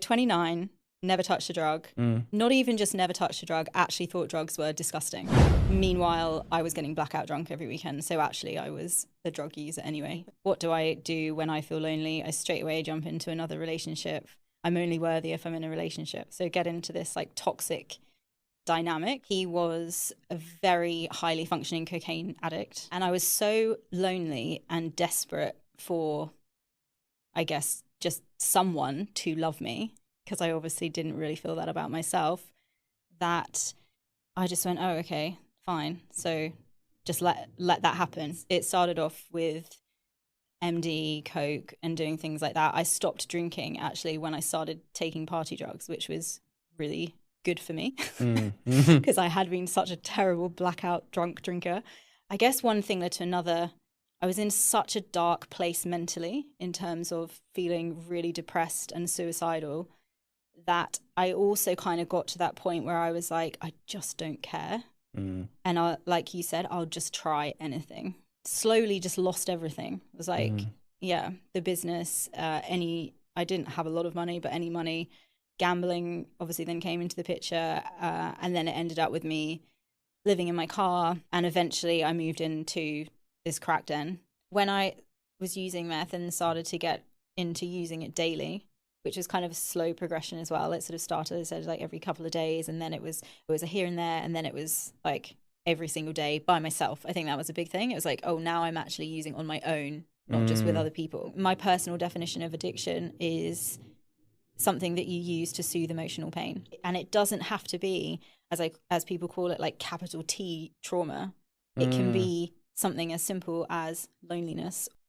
29, never touched a drug. Not even just never touched a drug, actually thought drugs were disgusting. Meanwhile, I was getting blackout drunk every weekend. So actually I was a drug user anyway. What do I do when I feel lonely? I straight away jump into another relationship. I'm only worthy if I'm in a relationship. So get into this like toxic dynamic. He was a very highly functioning cocaine addict. And I was so lonely and desperate for, I guess, just someone to love me, because I obviously didn't really feel that about myself, that I just went, oh, okay, fine. So just let that happen. It started off with MD, coke, and doing things like that. I stopped drinking actually when I started taking party drugs, which was really good for me because I had been such a terrible blackout drunk drinker. I guess one thing led to another. I was in such a dark place mentally in terms of feeling really depressed and suicidal that I also kind of got to that point where I was like, I just don't care. And like you said, I'll just try anything. Slowly just lost everything. It was like, yeah, the business, I didn't have a lot of money, but any money. Gambling obviously then came into the picture, and then it ended up with me living in my car, and eventually I moved into this crack den. When I was using meth and started to get into using it daily, which was kind of a slow progression as well. It sort of started, as I said, like every couple of days, and then it was a here and there, and then it was like every single day by myself. I think that was a big thing. It was like, oh, now I'm actually using on my own, not just with other people. My personal definition of addiction is something that you use to soothe emotional pain. And it doesn't have to be, as people call it, like capital T trauma. It can be something as simple as loneliness